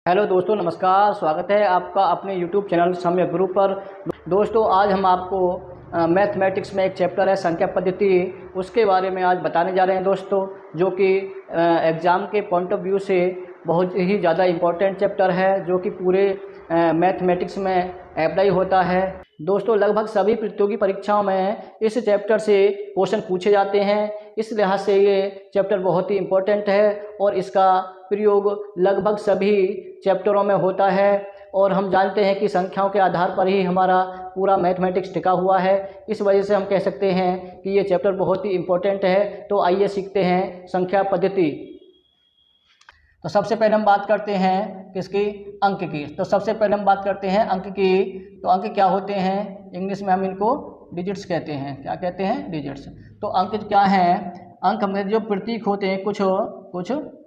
Hello दोस्तों, नमस्कार। स्वागत है आपका अपने यूट्यूब चैनल सम्यक गुरु पर। दोस्तों, आज हम आपको मैथमेटिक्स में एक चैप्टर है संख्या पद्धति, उसके बारे में आज बताने जा रहे हैं दोस्तों, जो कि एग्ज़ाम के पॉइंट ऑफ व्यू से बहुत ही ज़्यादा इम्पोर्टेंट चैप्टर है, जो कि पूरे मैथमेटिक्स में अप्लाई होता है। दोस्तों, लगभग सभी प्रतियोगी परीक्षाओं में इस चैप्टर से क्वेश्चन पूछे जाते हैं। इस लिहाज से ये चैप्टर बहुत ही इम्पोर्टेंट है और इसका प्रयोग लगभग सभी चैप्टरों में होता है। और हम जानते हैं कि संख्याओं के आधार पर ही हमारा पूरा मैथमेटिक्स टिका हुआ है। इस वजह से हम कह सकते हैं कि ये चैप्टर बहुत ही इम्पोर्टेंट है। तो आइए सीखते हैं संख्या पद्धति। तो सबसे पहले हम बात करते हैं किसकी? अंक की। तो सबसे पहले हम बात करते हैं अंक की। तो अंक क्या होते हैं? इंग्लिश में हम इनको डिजिट्स कहते हैं। क्या कहते हैं? डिजिट्स। तो अंक क्या हैं? अंक में जो प्रतीक होते हैं, कुछ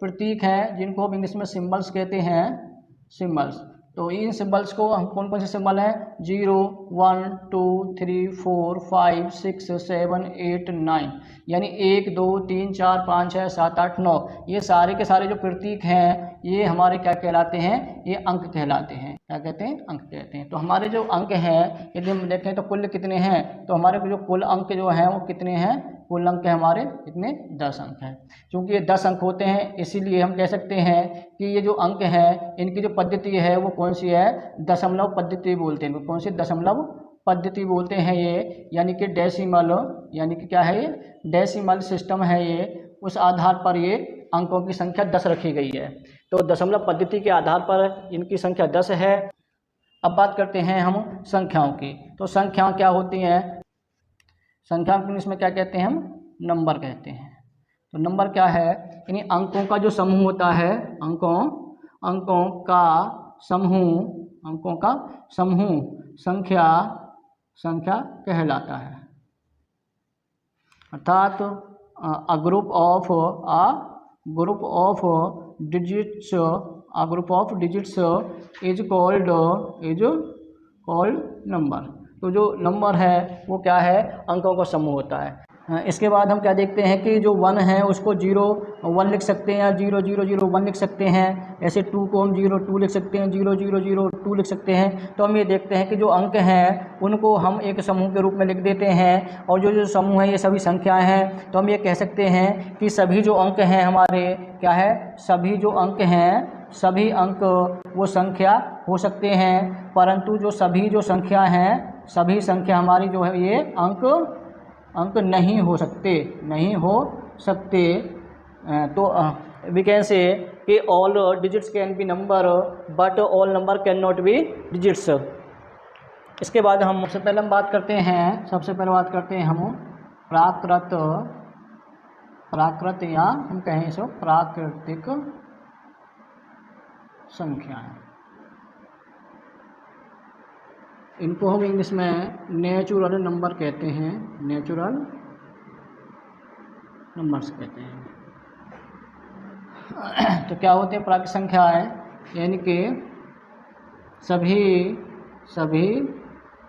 प्रतीक हैं जिनको हम इंग्लिश में सिंबल्स कहते हैं, सिंबल्स। तो इन सिंबल्स को हम कौन कौन से सिंबल हैं? 0, 1, 2, 3, 4, 5, 6, 7, 8, 9, यानी 1, 2, 3, 4, 5, 6, 7, 8, 9, ये सारे के सारे जो प्रतीक हैं ये हमारे क्या कहलाते हैं? ये अंक कहलाते हैं। क्या कहते हैं? अंक कहते हैं। तो हमारे जो अंक हैं, यदि हम देखें तो कुल कितने हैं, तो हमारे जो कुल अंक जो हैं वो कितने हैं? कुल अंक हमारे कितने? 10 अंक हैं। क्योंकि ये 10 अंक होते हैं, इसीलिए हम कह सकते हैं कि ये जो अंक हैं इनकी जो पद्धति है वो कौन सी है? दशमलव पद्धति बोलते हैं। कौन सी? दशमलव पद्धति बोलते हैं ये, यानी कि डेसिमल, यानी कि क्या है ये? डेसिमल सिस्टम है ये। उस आधार पर ये अंकों की संख्या 10 रखी गई है। तो दशमलव पद्धति के आधार पर इनकी संख्या 10 है। अब बात करते हैं हम संख्याओं की। तो संख्याएं क्या होती हैं? संख्या को इसमें क्या कहते हैं? हम नंबर कहते हैं। तो नंबर क्या है? यानी अंकों का जो समूह होता है, अंकों का समूह संख्या कहलाता है। अर्थात a group of digits is called number. तो जो नंबर है वो क्या है? अंकों का समूह होता है। इसके बाद हम क्या देखते हैं कि जो 1 है उसको 0 1 लिख सकते हैं, या 0 0 0 1 लिख सकते हैं। ऐसे 2 को हम 0 2 लिख सकते हैं, 0 0 0 2 लिख सकते हैं। तो हम ये देखते हैं कि जो अंक हैं उनको हम एक समूह के रूप में लिख देते हैं, और जो समूह है ये सभी संख्याएं हैं। तो हम ये कह सकते हैं कि सभी जो अंक हैं हमारे, क्या है? सभी जो अंक हैं, सभी अंक वो संख्या हो सकते हैं, परंतु जो सभी जो संख्या हैं, सभी संख्या हमारी जो है ये अंक नहीं हो सकते। तो वी कैन से कि all digits can be number but all number can not be digits. इसके बाद हम सबसे पहले बात करते हैं हम प्राकृत या हम कहें इसको प्राकृतिक संख्याएं। इनको हम इंग्लिश में नेचुरल नंबर कहते हैं, नेचुरल नंबर्स कहते हैं। तो क्या होते हैं प्राकृतिक संख्याएं? यानी कि सभी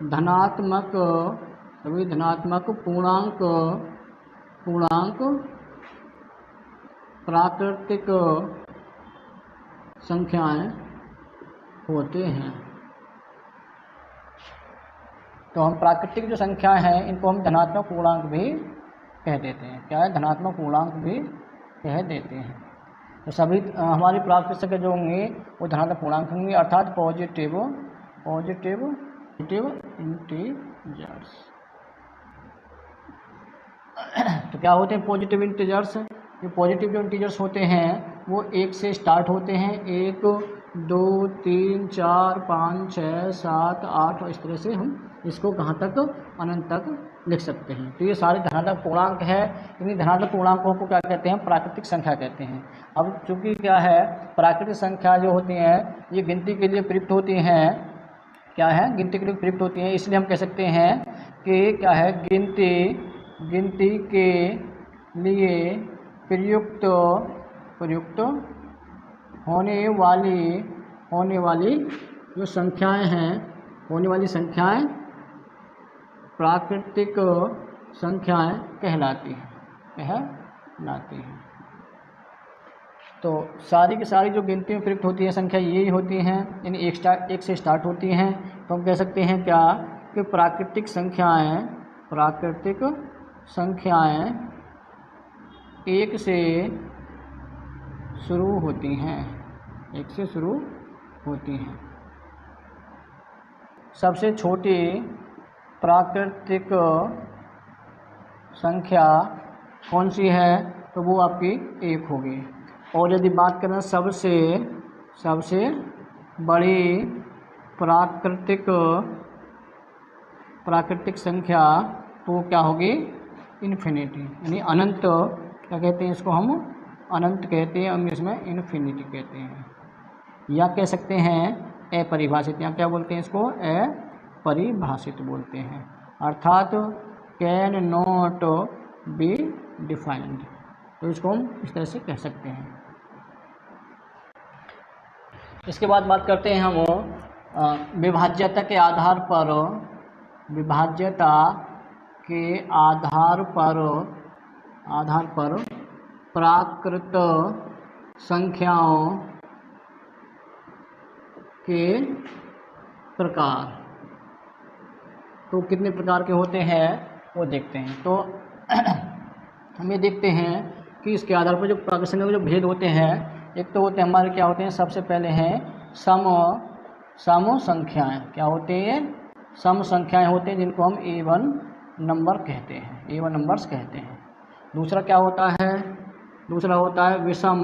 धनात्मक पूर्णांक प्राकृतिक संख्याएं होते हैं। तो हम प्राकृतिक जो संख्याएं हैं इनको हम धनात्मक पूर्णांक भी कह देते हैं। क्या है? धनात्मक पूर्णांक भी कह देते हैं। तो सभी हमारी प्राकृतिक संख्या जो होंगी वो धनात्मक पूर्णांक होंगी, अर्थात पॉजिटिव इंटीजर्स। तो क्या होते हैं पॉजिटिव इंटीजर्स? ये पॉजिटिव जो इंटीजर्स होते हैं वो 1 से स्टार्ट होते हैं। 1 2 3 4 5 6 7 8, और इस तरह से हम इसको कहाँ तक? अनंत तक लिख सकते हैं। तो ये सारे धनात्मक पूर्णांक है। इन्हीं धनात्मक पूर्णांकों को क्या कहते हैं? प्राकृतिक संख्या कहते हैं। अब चूंकि क्या है, प्राकृतिक संख्या जो होती हैं ये गिनती के लिए प्रयुक्त होती हैं। क्या है? गिनती के लिए प्रयुक्त होती हैं। इसलिए हम कह सकते हैं कि क्या है? गिनती के लिए प्रयुक्त होने वाली जो संख्याएं हैं, प्राकृतिक संख्याएं कहलाती हैं। तो सारी की सारी जो गिनती में प्रयुक्त होती है संख्या यही होती हैं, यानी एक से स्टार्ट होती हैं। तो हम कह सकते हैं क्या कि प्राकृतिक संख्याएं एक से शुरू होती हैं, एक से शुरू होती हैं। सबसे छोटी प्राकृतिक संख्या कौन सी है, तो वो आपकी एक होगी। और यदि बात करें सबसे बड़ी प्राकृतिक संख्या, तो क्या होगी, इन्फिनिटी, यानी अनंत। क्या कहते हैं इसको, हम अनंत कहते हैं, इंग्लिश में इन्फिनिटी कहते हैं। या कह सकते हैं अपरिभाषित, या क्या बोलते हैं इसको, अपरिभाषित बोलते हैं, अर्थात कैन नॉट बी डिफाइंड। तो इसको हम इस तरह से कह सकते हैं। इसके बाद बात करते हैं हम विभाज्यता के आधार पर प्राकृत संख्याओं के प्रकार। तो कितने प्रकार के होते हैं वो देखते हैं। तो हम ये देखते हैं कि इसके आधार पर जो प्राकृत संख्या के जो भेद होते हैं, एक तो होते हैं हमारे क्या होते हैं, सबसे पहले हैं सम संख्याएँ। क्या होते हैं, सम संख्याएँ होते हैं, जिनको हम A1 नंबर कहते हैं, A1 नंबर्स कहते हैं। दूसरा क्या होता है, दूसरा होता है विषम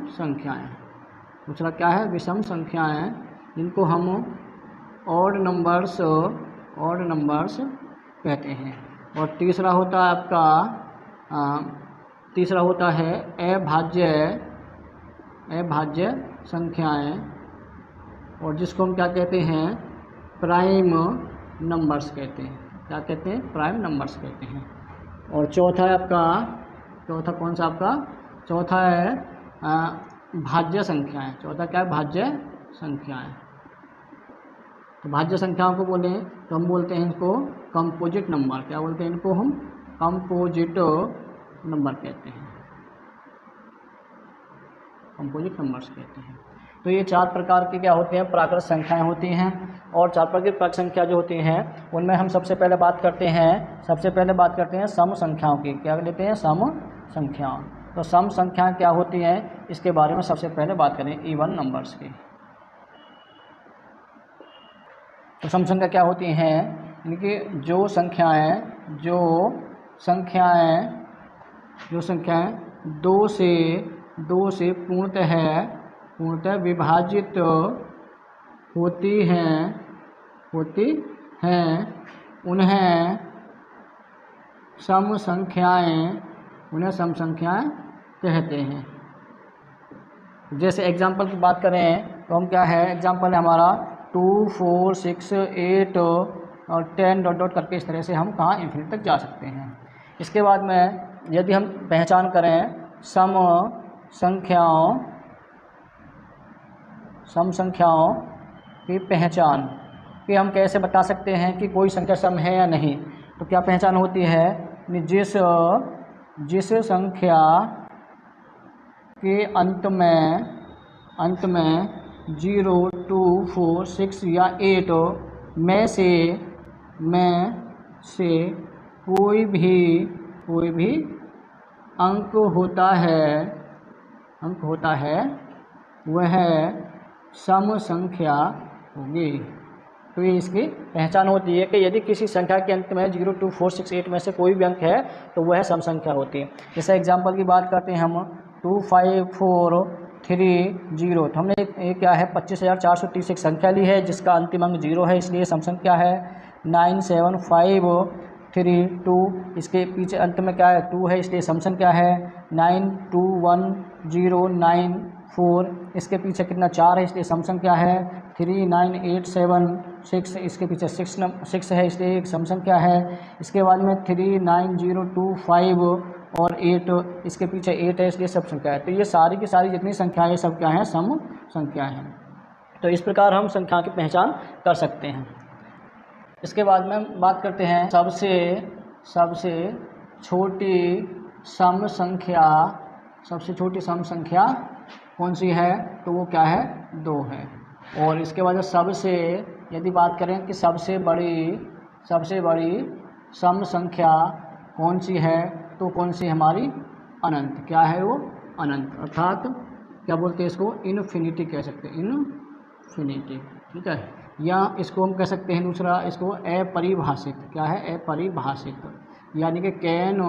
संख्याएँ। दूसरा क्या है, विषम संख्याएँ, जिनको हम ऑड नंबर्स कहते हैं। और तीसरा होता है आपका अभाज्य संख्याएँ, और जिसको हम क्या कहते हैं, प्राइम नंबर्स कहते हैं। क्या कहते हैं, प्राइम नंबर्स कहते हैं। और चौथा है आपका, चौथा कौन सा आपका, चौथा है भाज्य संख्याएँ। चौथा क्या है, भाज्य संख्याएँ। तो भाज्य संख्याओं को बोलें तो हम बोलते हैं इनको कंपोजिट नंबर। क्या बोलते हैं इनको, हम कंपोजिट नंबर कहते हैं, कंपोजिट नंबर्स कहते हैं। तो ये चार प्रकार के क्या होते हैं, प्राकृत संख्याएं होती हैं। और चार प्रकार की प्राकृत संख्या जो होती हैं उनमें हम सबसे पहले बात करते हैं सम संख्याओं की। क्या लेते हैं, सम संख्याओं। तो सम संख्याएं क्या होती हैं, इसके बारे में सबसे पहले बात करें इवन नंबर्स की। तो सम संख्या क्या होती हैं, इनकी जो संख्याएं दो से पूर्णतः विभाजित होती हैं, उन्हें सम संख्याएं कहते हैं। जैसे एग्जाम्पल की बात करें तो हम क्या है, एग्जाम्पल है हमारा 2, 4, 6, 8 और 10 डॉट करके इस तरह से हम कहाँ इन्फिनिटी तक जा सकते हैं। इसके बाद में यदि हम पहचान करें सम संख्याओं की पहचान कि हम कैसे बता सकते हैं कि कोई संख्या सम है या नहीं, तो क्या पहचान होती है, जिस संख्या के अंत में 0, 2, 4, 6 या 8 में से कोई भी अंक होता है वह सम संख्या होगी। तो ये इसकी पहचान होती है कि यदि किसी संख्या के अंत में 0, 2, 4, 6, 8 में से कोई भी अंक है तो वह सम संख्या होती है। जैसे एग्जांपल की बात करते हैं हम 2, 5, 4, 3, 0। तो हमने ये क्या है 25,430 एक संख्या ली है जिसका अंतिम अंक 0 है, इसलिए सम संख्या है। 9, 7, 5, 3, 2, इसके पीछे अंत में क्या है 2 है, इसलिए सम संख्या है। 9, 2, 1, 0, 9, 4, इसके पीछे कितना 4 है, इसलिए सम संख्या है। 3, 9, 8, 7, 6, इसके पीछे 6 है, इसलिए एक सम संख्या है। इसके बाद में 3, 9, 0, 2, 5 और 8, इसके पीछे 8 है, इसलिए सब संख्या है। तो ये सारी की सारी जितनी संख्याएँ सब क्या हैं, सम संख्याएँ हैं। तो इस प्रकार हम संख्या की पहचान कर सकते हैं। इसके बाद में बात करते हैं सबसे छोटी सम संख्या सबसे छोटी सम संख्या कौन सी है, तो वो क्या है, 2 है। और इसके बाद सबसे, यदि बात करें कि सबसे बड़ी सम संख्या कौन सी है, तो कौन सी हमारी अनंत, क्या है वो, अनंत, अर्थात क्या बोलते हैं इसको, इन्फिनिटी कह सकते हैं, इन्फिनिटी, ठीक है। या इसको हम कह सकते हैं दूसरा, इसको अपरिभाषित, क्या है, अपरिभाषित, यानी कि कैन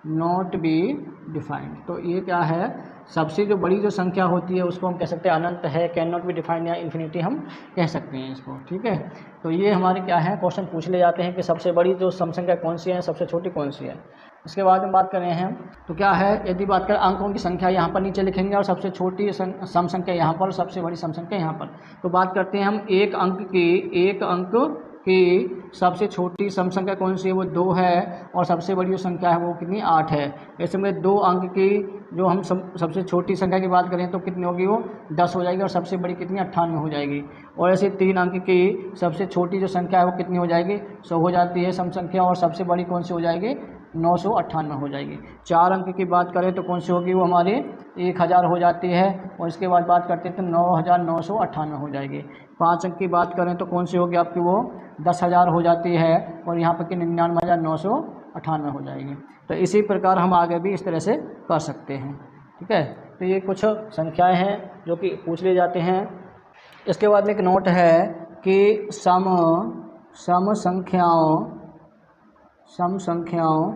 नॉट बी डिफाइंड। तो ये क्या है, सबसे जो बड़ी जो संख्या होती है उसको हम कह सकते हैं अनंत है, कैन नॉट बी डिफाइंड या इन्फिनिटी हम कह सकते हैं इसको, ठीक है। तो ये हमारे क्या है, क्वेश्चन पूछ ले जाते हैं कि सबसे बड़ी जो सम संख्या कौन सी है, सबसे छोटी कौन सी है। इसके बाद में बात कर रहे हैं तो क्या है, यदि बात करें अंकों की संख्या यहाँ पर नीचे लिखेंगे और सबसे छोटी सम संख्या यहाँ पर, सबसे बड़ी सम संख्या यहाँ पर। तो बात करते हैं हम एक अंक की सबसे छोटी सम संख्या कौन सी है, वो 2 है, और सबसे बड़ी जो संख्या है वो कितनी, 8 है। ऐसे में 2 अंक की जो हम सबसे छोटी संख्या की बात करें तो कितनी होगी, वो 10 हो जाएगी, और सबसे बड़ी कितनी, 98 हो जाएगी। और ऐसे 3 अंक की सबसे छोटी जो संख्या है वो कितनी हो जाएगी, 100 हो जाती है सम संख्या, और सबसे बड़ी कौन सी हो जाएगी, 998 हो जाएगी। 4 अंक की बात करें तो कौन सी होगी, वो हमारी 1000 हो जाती है, और इसके बाद बात करते हैं तो 9998 हो जाएगी। 5 अंक की बात करें तो कौन सी होगी आपकी, वो 10,000 हो जाती है, और यहाँ पर कि 99,998 हो जाएगी। तो इसी प्रकार हम आगे भी इस तरह से कर सकते हैं, ठीक है। तो ये कुछ संख्याएं हैं जो कि पूछ लिए जाते हैं। इसके बाद में एक नोट है कि सम संख्याओं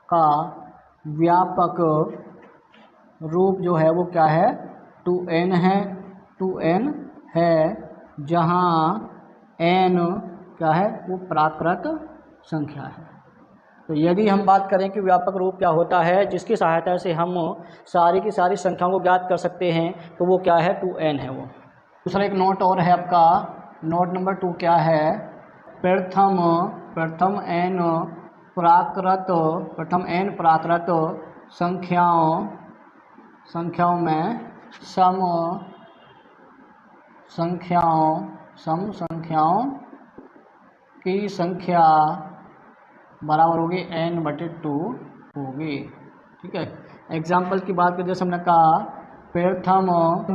का व्यापक रूप जो है वो क्या है, 2n है, 2n है, जहाँ n क्या है, वो प्राकृत संख्या है। तो यदि हम बात करें कि व्यापक रूप क्या होता है, जिसकी सहायता से हम सारी की सारी संख्याओं को ज्ञात कर सकते हैं, तो वो क्या है, 2n है वो। दूसरा एक नोट और है आपका, नोट नंबर 2 क्या है, प्रथम n प्राकृत संख्याओं में सम संख्याओं की संख्या बराबर होगी n/2 होगी, ठीक है। एग्जाम्पल की बात करें, जैसे हमने कहा प्रथम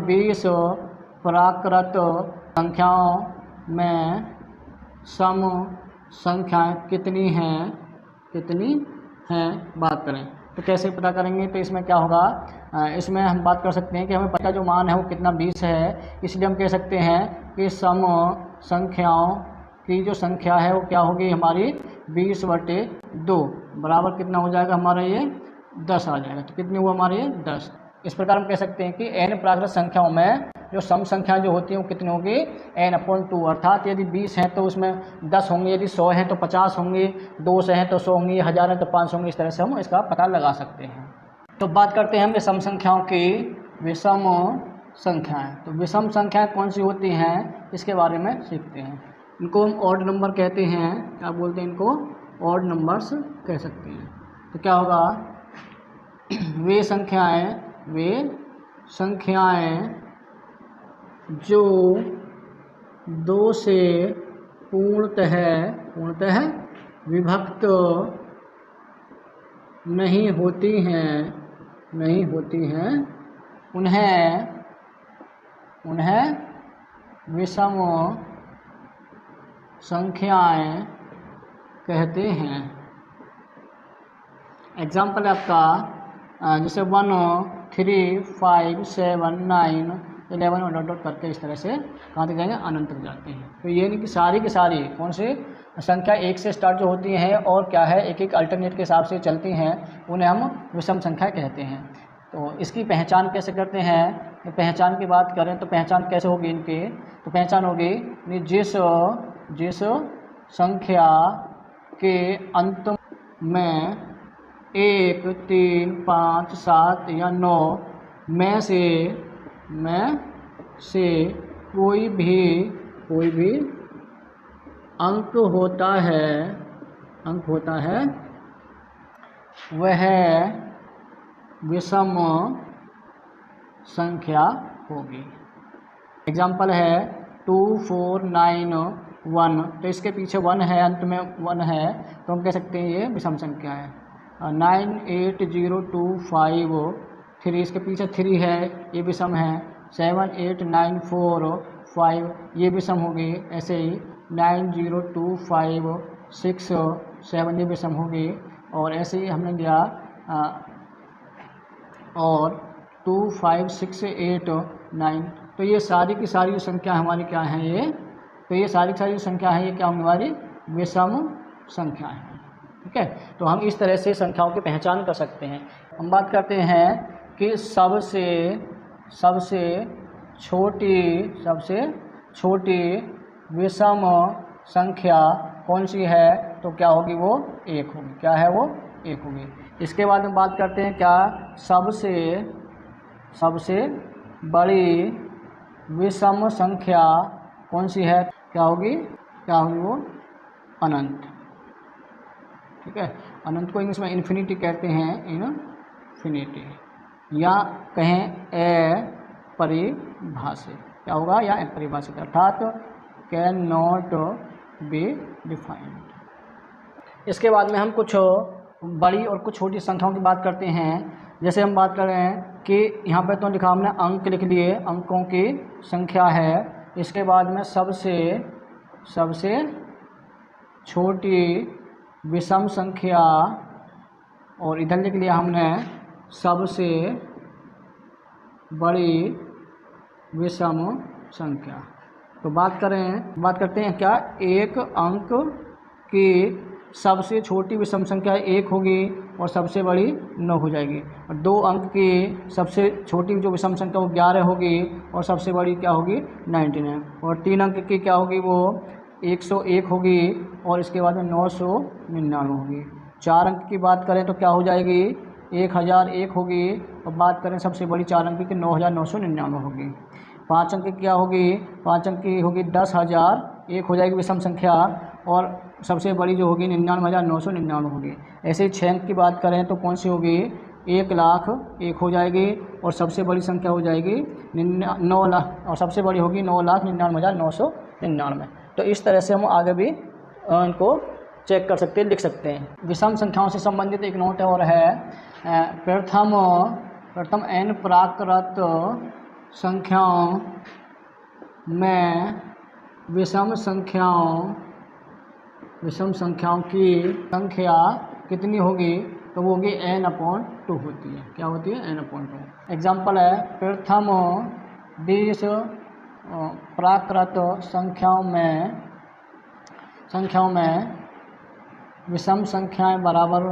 20 प्राकृत संख्याओं में सम संख्याएं कितनी हैं बात करें तो कैसे पता करेंगे। तो इसमें क्या होगा, इसमें हम बात कर सकते हैं कि हमें पता जो मान है वो कितना 20 है, इसलिए हम कह सकते हैं कि सम संख्याओं की जो संख्या है वो क्या होगी हमारी 20/2 बराबर कितना हो जाएगा हमारा, ये 10 आ जाएगा। तो कितनी हुआ हमारे, ये 10। इस प्रकार हम कह सकते हैं कि n प्राकृत संख्याओं में जो सम संख्या जो होती है वो कितनी होगी, n/2, अर्थात यदि 20 हैं तो उसमें 10 होंगे, यदि 100 हैं तो 50 होंगे, 200 हैं तो 100 होंगे, 1000 हैं तो 500 होंगे। इस तरह से हम इसका पता लगा सकते हैं। तो बात करते हैं हम सम संख्याओं की विषम संख्याएं। तो विषम संख्याएं कौन सी होती हैं, इसके बारे में सीखते हैं। इनको हम ऑड नंबर कहते हैं, क्या बोलते हैं इनको, ऑड नंबर्स कह सकते हैं। तो क्या होगा, वे संख्याएं जो 2 से पूर्णतः विभक्त नहीं होती हैं उन्हें विषम संख्याएं कहते हैं। एग्जाम्पल है आपका, जैसे 1 3 5 7 9 11 डॉट करके इस तरह से कहाँ तक जाएंगे, अनंत तक जाते हैं। तो ये नहीं कि सारी की सारी कौन सी संख्या 1 से स्टार्ट जो होती हैं और क्या है एक अल्टरनेट के हिसाब से चलती हैं, उन्हें हम विषम संख्या कहते हैं। तो इसकी पहचान कैसे करते हैं, तो पहचान की बात करें तो पहचान कैसे होगी इनकी, तो पहचान होगी जिस संख्या के अंत में 1 3 5 7 या 9 में से कोई भी अंक होता है वह विषम संख्या होगी। एग्जाम्पल है 2 4 9 1, तो इसके पीछे 1 है, अंत में 1 है, तो हम कह सकते हैं ये विषम संख्या है। 9 8 0 2 5 3, इसके पीछे 3 है, ये भी सम है। 7 8 9 4 5, ये भी सम होगी। ऐसे ही 9 0 2 5 6 7, ये भी सम होगी। और ऐसे ही हमने लिया और 2 5 6 8 9, तो ये सारी की सारी जो संख्या हमारी क्या हैं ये, तो ये सारी की सारी संख्या है ये क्या होंगी हमारी विषम संख्या है। ठीक है, तो हम इस तरह से संख्याओं की पहचान कर सकते हैं। हम बात करते हैं कि सबसे छोटी विषम संख्या कौन सी है, तो क्या होगी वो 1 होगी। क्या है वो 1 होगी। इसके बाद में बात करते हैं क्या सबसे बड़ी विषम संख्या कौन सी है, क्या होगी वो अनंत। ठीक है, अनंत को इंग्लिश में इन्फिनिटी कहते हैं, इन्फिनिटी, या कहें अपरिभाषित। क्या होगा, या अपरिभाषित, अर्थात कैन नॉट बी डिफाइंड। इसके बाद में हम कुछ बड़ी और कुछ छोटी संख्याओं की बात करते हैं। जैसे हम बात कर रहे हैं कि यहाँ पे तो लिखा हमने अंक लिख लिए, अंकों की संख्या है। इसके बाद में सबसे छोटी विषम संख्या, और इधर लिख लिया हमने सबसे बड़ी विषम संख्या। तो बात करते हैं क्या, एक अंक की सबसे छोटी विषम संख्या 1 होगी और सबसे बड़ी 9 हो जाएगी। और 2 अंक की सबसे छोटी जो विषम संख्या वो 11 होगी और सबसे बड़ी क्या होगी 99। और 3 अंक की क्या होगी वो 101 होगी और इसके बाद में 999 होगी। 4 अंक की बात करें तो क्या हो जाएगी 1001 होगी। और बात करें सबसे बड़ी 4 अंक की 9999 होगी। 5 अंक की क्या होगी, 5 अंक की होगी 10,001 हो जाएगी विषम संख्या, और सबसे बड़ी जो होगी 99,999 होगी। ऐसे ही 6 अंक की बात करें तो कौन सी होगी 1,00,001 हो जाएगी और सबसे बड़ी संख्या हो जाएगी 9 लाख, और सबसे बड़ी होगी 9,99,999। तो इस तरह से हम आगे भी इनको चेक कर सकते हैं, लिख सकते हैं। विषम संख्याओं से संबंधित एक नोट और है, प्रथम n प्राकृत संख्याओं में विषम संख्याओं की संख्या कितनी होगी, तो वो होगी n/2 होती है। क्या होती है n/2। एग्जाम्पल है, प्रथम 20 प्राकृत संख्याओं में विषम संख्याएं बराबर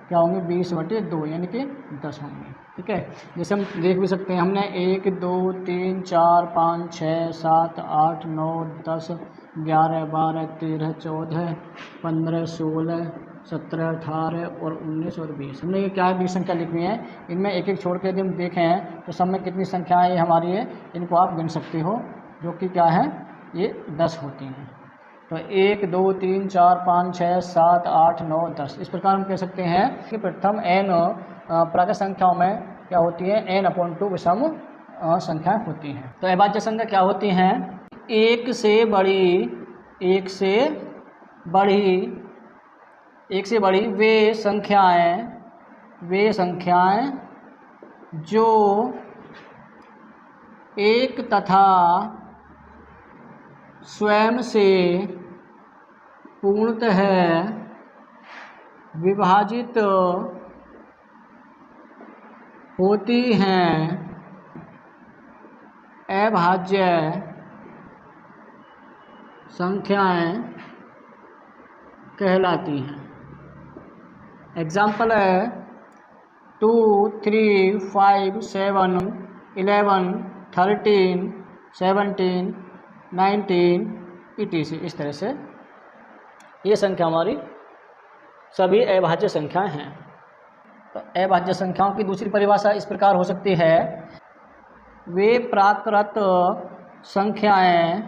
क्या होंगे 20/2 यानी कि 10 होंगे। ठीक है, जैसे हम देख भी सकते हैं, हमने 1 2 3 4 5 6 7 8 9 10 11 12 13 14 15 16 17 18 और 19 और 20, हमने ये क्या है 20 संख्या लिखनी है। इनमें एक एक छोड़ के यदि हम देखें तो सब में कितनी संख्याएँ हमारी है, इनको आप गिन सकते हो, जो कि क्या है ये 10 होती हैं। तो 1 2 3 4 5 6 7 8 9 10, इस प्रकार हम कह सकते हैं कि प्रथम n प्राकृत संख्याओं में क्या होती है n/2 विषम संख्याएं होती हैं। तो अभाज्य संख्या क्या होती हैं, एक से बड़ी वे संख्याएं जो एक तथा स्वयं से पूर्णतः विभाजित होती हैं, अभाज्य संख्याएं कहलाती हैं। एग्जाम्पल है 2 3 5 7 11 13 17 19 etc। इस तरह से ये संख्या हमारी सभी अभाज्य संख्याएं हैं। तो अभाज्य संख्याओं की दूसरी परिभाषा इस प्रकार हो सकती है, वे प्राकृत संख्याएं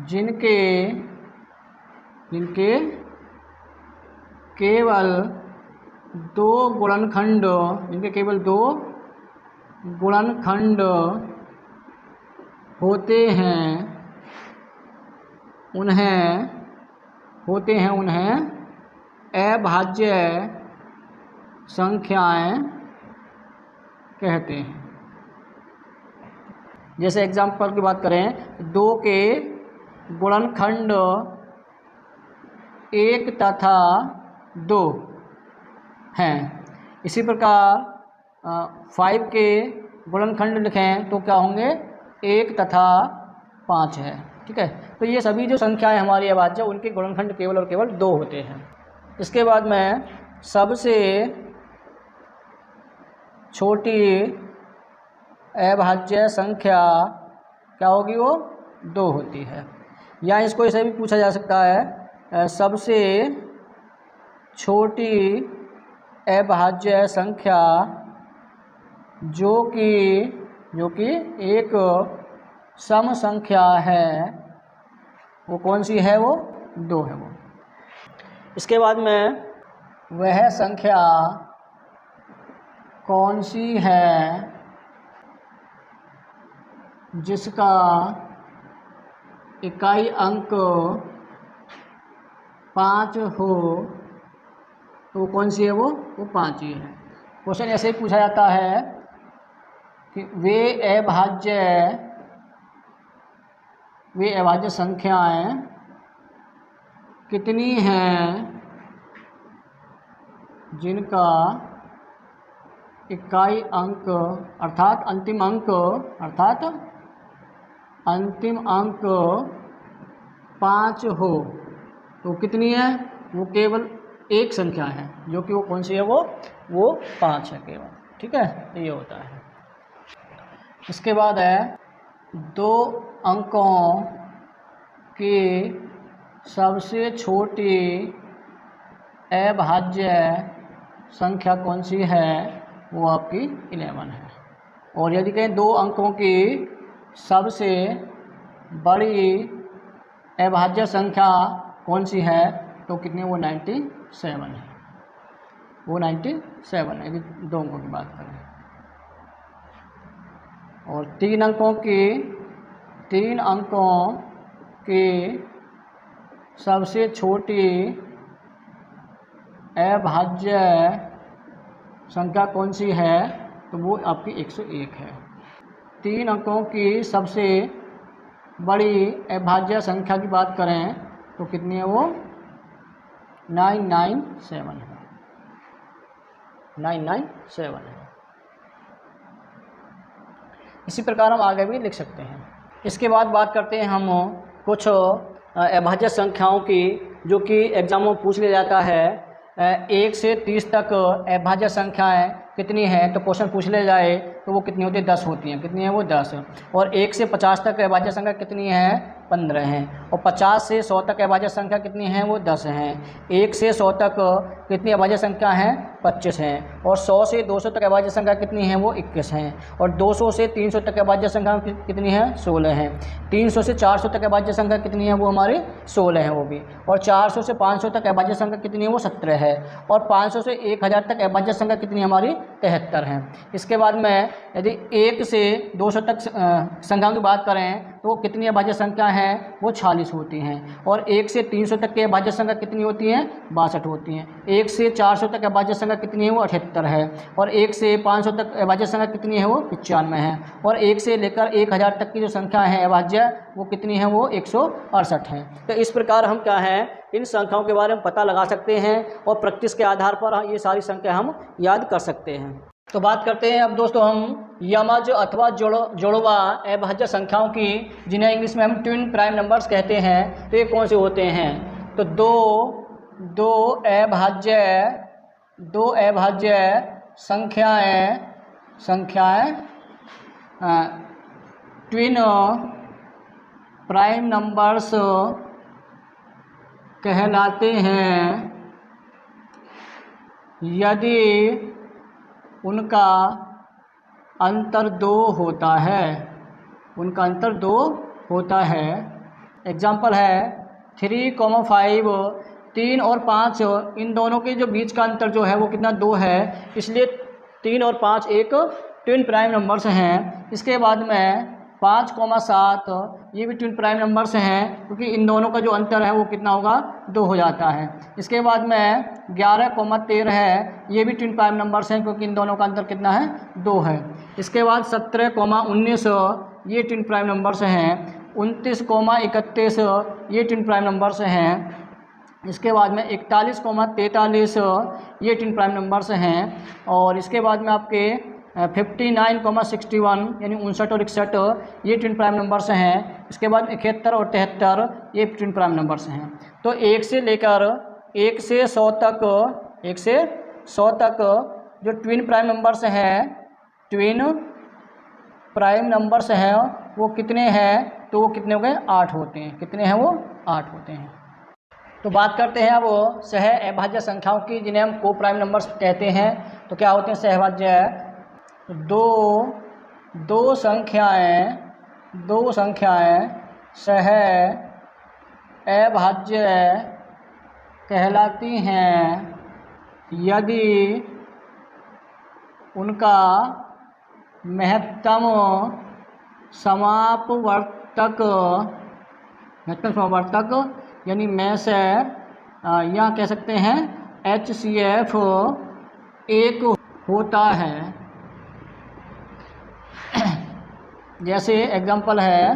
जिनके केवल दो गुणनखंड होते हैं उन्हें अभाज्य संख्याएं कहते हैं। जैसे एग्जाम्पल की बात करें, 2 के गुणनखंड 1 तथा 2 हैं। इसी प्रकार 5 के गुणनखंड लिखें तो क्या होंगे, 1 तथा 5 है। ठीक है, तो ये सभी जो संख्याएं हमारी अभाज्य उनके गुणनखंड केवल और केवल 2 होते हैं। इसके बाद में सबसे छोटी अभाज्य संख्या क्या होगी, वो 2 होती है। या इसको ऐसे भी पूछा जा सकता है, सबसे छोटी अभाज्य संख्या जो कि एक सम संख्या है, वो कौन सी है, वो 2 है वो। इसके बाद में वह संख्या कौन सी है जिसका इकाई अंक 5 हो, तो कौन सी है वो 5 ही है। क्वेश्चन ऐसे ही पूछा जाता है कि वे अभाज्य संख्याएं कितनी हैं जिनका इकाई अंक अर्थात अंतिम अंक 5 हो, तो कितनी है, वो केवल एक संख्या है, जो कि वो कौन सी है, वो 5 है केवल। ठीक है, ये होता है। इसके बाद है 2 अंकों की सबसे छोटी अभाज्य संख्या कौन सी है, वो आपकी 11 है। और यदि कहें 2 अंकों की सबसे बड़ी अभाज्य संख्या कौन सी है, तो कितनी, वो 97 है, वो 97 है, यदि 2 अंकों की बात करें। और 3 अंकों की सबसे छोटी अभाज्य संख्या कौन सी है, तो वो आपकी 101 है। 3 अंकों की सबसे बड़ी अभाज्य संख्या की बात करें तो कितनी है, वो 997 है, 997 है। इसी प्रकार हम आगे भी लिख सकते हैं। इसके बाद बात करते हैं हम कुछ अभाज्य संख्याओं की, जो कि एग्जाम में पूछ लिया जाता है। 1 से 30 तक अभाज्य संख्याएं कितनी है, तो क्वेश्चन पूछ ले जाए तो वो कितनी होती है, 10 होती हैं। कितनी है, वो 10। और 1 से 50 तक अभाज्य संख्या कितनी है, 15 हैं। और 50 से 100 तक अभाज्य संख्या कितनी है, वो 10 हैं। 1 से 100 तक कितनी अभाज्य संख्या हैं, 25 हैं। और 100 से 200 तक अभाज्य संख्या कितनी है, वो 21 हैं। और 200 से 300 तक अभाज्य संख्या कितनी है, 16 हैं। 300 से 400 तक अभाज्य संख्या कितनी है, वो हमारी 16 है वो भी। और 400 से 500 तक अभाज्य संख्या कितनी है, वो 17 है। और 500 से 1000 तक अभाज्य संख्या कितनी है, हमारी 73 है। इसके बाद में यदि 1 से 200 तक संख्याओं की बात करें तो कितनी अभाज्य संख्या हैं, वो 46 होती हैं। और 1 से 300 तक की अभाज्य संख्या कितनी होती हैं, 62 होती हैं। 1 से 400 तक अभाज्य संख्या कितनी है, वो 78 है। और 1 से 500 तक अभाज्य संख्या कितनी है, वो 95 है। और 1 से लेकर 1000 तक की जो संख्या है अभाज्य, वो कितनी है, वो 168 है। तो इस प्रकार हम क्या है, इन संख्याओं के बारे में पता लगा सकते हैं और प्रैक्टिस के आधार पर ये सारी संख्या हम याद कर सकते हैं। तो बात करते हैं अब दोस्तों हम यमज अथवा जोड़वा अभाज्य संख्याओं की, जिन्हें इंग्लिश में हम ट्विन प्राइम नंबर्स कहते हैं। तो ये कौन से होते हैं, तो दो अभाज्य संख्याएं ट्विन प्राइम नंबर्स कहलाते हैं यदि उनका अंतर 2 होता है। उनका अंतर 2 होता है। एग्जाम्पल है 3,5, 3 और 5, इन दोनों के जो बीच का अंतर जो है वो कितना, 2 है। इसलिए 3 और 5 एक ट्विन प्राइम नंबर्स हैं। इसके बाद में 5,7 ये भी ट्विन प्राइम नंबर्स हैं, क्योंकि इन दोनों का जो अंतर है वो कितना होगा, 2 हो जाता है। इसके बाद में 11,13 है, ये भी ट्विन प्राइम नंबर्स हैं, क्योंकि इन दोनों का अंतर कितना है, 2 है। इसके बाद 17,19 ये ट्विन प्राइम नंबर्स हैं। 29,31 ये ट्विन प्राइम नंबर्स हैं। इसके बाद में 41,43 ये ट्विन प्राइम नंबर्स हैं। और इसके बाद में आपके 59,61 यानी 59 और 61 ये ट्विन प्राइम नंबर्स हैं। इसके बाद 71 और 73 ये ट्विन प्राइम नंबर्स हैं। तो 1 से लेकर 1 से 100 तक जो ट्विन प्राइम नंबर्स हैं, ट्विन प्राइम नंबर्स हैं, वो कितने हैं, तो वो कितने हो गए, 8 होते हैं। कितने हैं वो, 8 होते हैं। तो बात करते हैं वो सह अभाज्य संख्याओं की, जिन्हें हम को प्राइम नंबर्स कहते हैं। तो क्या होते हैं सहअभाज्य, दो संख्याएं सह अभाज्य कहलाती हैं यदि उनका महत्तम समापवर्तक यानी में से या कह सकते हैं HCF 1 होता है। जैसे एग्जांपल है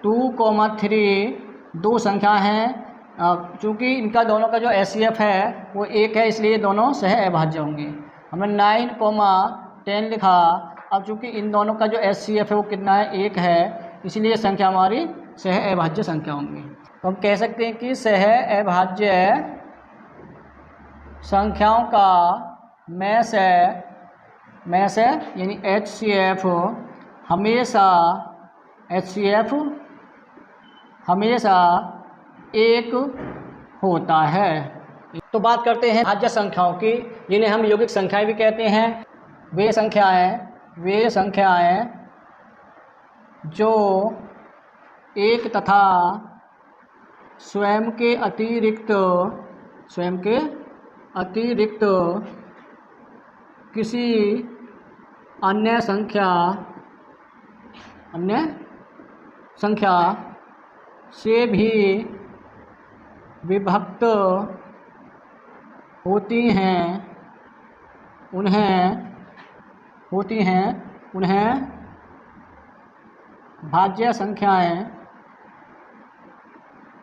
2,3 दो संख्या हैं, चूँकि इनका दोनों का जो HCF है वो 1 है, इसलिए दोनों सह अभाज्य होंगे। हमने 9,10 लिखा। अब चूँकि इन दोनों का जो HCF है वो कितना है, 1 है, इसलिए संख्या हमारी सह अभाज्य संख्या होंगी। तो हम कह सकते हैं कि सह अभाज्य संख्याओं का में से यानी HCF हमेशा 1 होता है। तो बात करते हैं भाज्य संख्याओं की, जिन्हें हम यौगिक संख्याएं भी कहते हैं। वे संख्याएं जो एक तथा स्वयं के अतिरिक्त किसी अन्य संख्या से भी विभक्त होती हैं, उन्हें भाज्य संख्याएं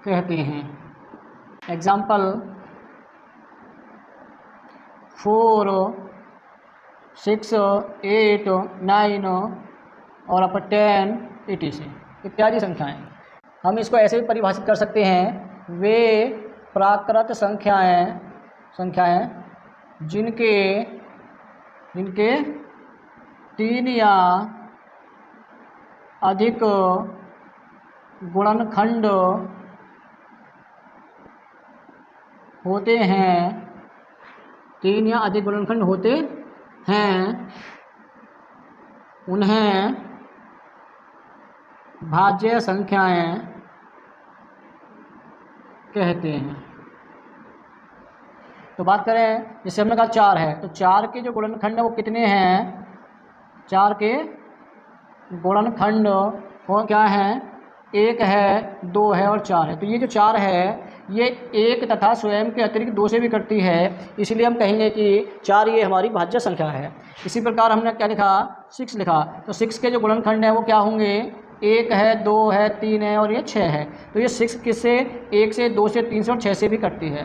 कहते हैं। एग्जाम्पल 4, 6, 8, 9 और 10 etc. इत्यादि संख्याएं। हम इसको ऐसे भी परिभाषित कर सकते हैं, वे प्राकृत संख्याएं जिनके 3 या अधिक गुणनखंड होते हैं, 3 या अधिक गुणनखंड होते हैं, उन्हें भाज्य संख्याएं कहते हैं। तो बात करें, जैसे हमने कहा 4 है, तो 4 के जो गुणनखंड है वो कितने हैं, 4 के गुणनखंड वो क्या हैं, 1 है, 2 है और 4 है। तो ये जो 4 है ये 1 तथा स्वयं के अतिरिक्त 2 से भी करती है, इसलिए हम कहेंगे कि 4 ये हमारी भाज्य संख्या है। इसी प्रकार हमने क्या लिखा, 6 लिखा। तो 6 के जो गुणनखंड हैं वो क्या होंगे, 1 है, 2 है, 3 है और ये 6 है। तो ये 6 किससे, 1 से, 2 से, 3 से और 6 से भी करती है।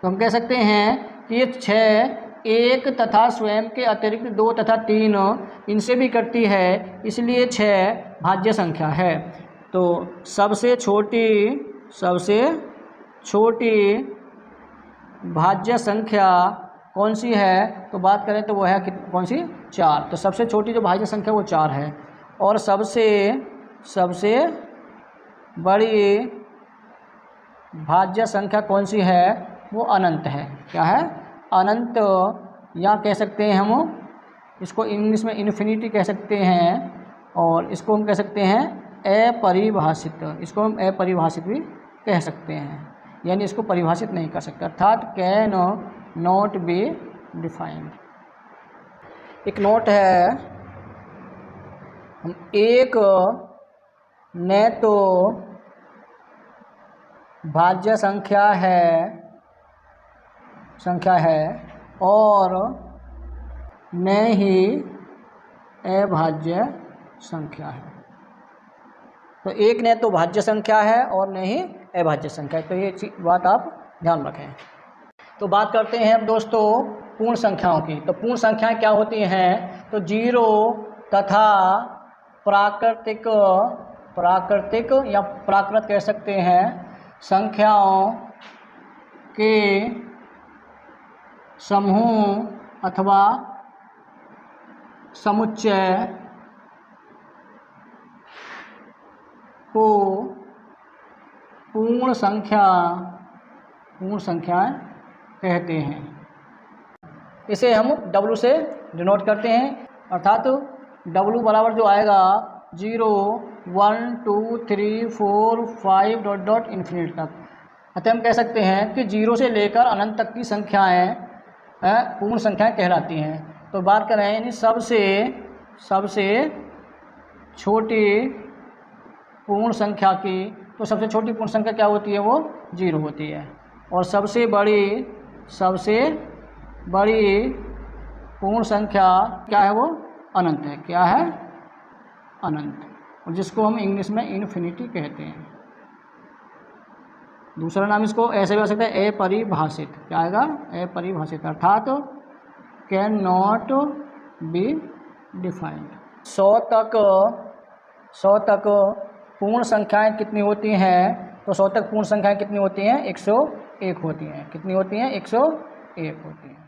तो हम कह सकते हैं कि ये 6 1 तथा स्वयं के अतिरिक्त 2 तथा 3 इनसे भी करती है, इसलिए 6 भाज्य संख्या है। तो सबसे छोटी भाज्य संख्या कौन सी है, तो बात करें तो वो है कौन सी, 4। तो सबसे छोटी जो भाज्य संख्या वो 4 है। और सबसे बड़ी भाज्य संख्या कौन सी है, वो अनंत है। क्या है, अनंत, या कह सकते हैं हम इसको इंग्लिश में इन्फिनिटी कह सकते हैं, और इसको हम कह सकते हैं अपरिभाषित। इसको हम अपरिभाषित भी कह सकते हैं, यानी इसको परिभाषित नहीं कर सकते, अर्थात कैन नॉट बी डिफाइंड। एक नोट है हम एक न तो भाज्य संख्या है और न ही अभाज्य संख्या है। तो एक न तो भाज्य संख्या है और न ही अभाज्य संख्या है। तो ये बात आप ध्यान रखें। तो बात करते हैं अब दोस्तों पूर्ण संख्याओं की। तो पूर्ण संख्याएं क्या होती हैं? तो जीरो तथा प्राकृतिक या प्राकृत कह सकते हैं संख्याओं के समूह अथवा समुच्चय को पूर्ण संख्याएं कहते हैं। इसे हम W से डिनोट करते हैं, अर्थात W बराबर जो आएगा 0 1 2 3 4 5 डॉट डॉट इन्फिनिट तक। अतः हम कह सकते हैं कि 0 से लेकर अनंत तक की संख्याएं पूर्ण संख्याएं कहलाती हैं। तो बात कर रहे हैं यानी सबसे छोटी पूर्ण संख्या की। तो सबसे छोटी पूर्ण संख्या क्या होती है? वो 0 होती है। और सबसे बड़ी पूर्ण संख्या क्या है? वो अनंत है। क्या है? अनंत, और जिसको हम इंग्लिश में इन्फिनिटी कहते हैं। दूसरा नाम इसको ऐसे भी हो सकता है अपरिभाषित। क्या आएगा? अपरिभाषित, अर्थात कैन नॉट बी डिफाइंड। 100 तक पूर्ण संख्याएं कितनी होती हैं? तो 100 तक पूर्ण संख्याएं कितनी होती हैं? 101 होती हैं। कितनी होती हैं? 101 होती हैं।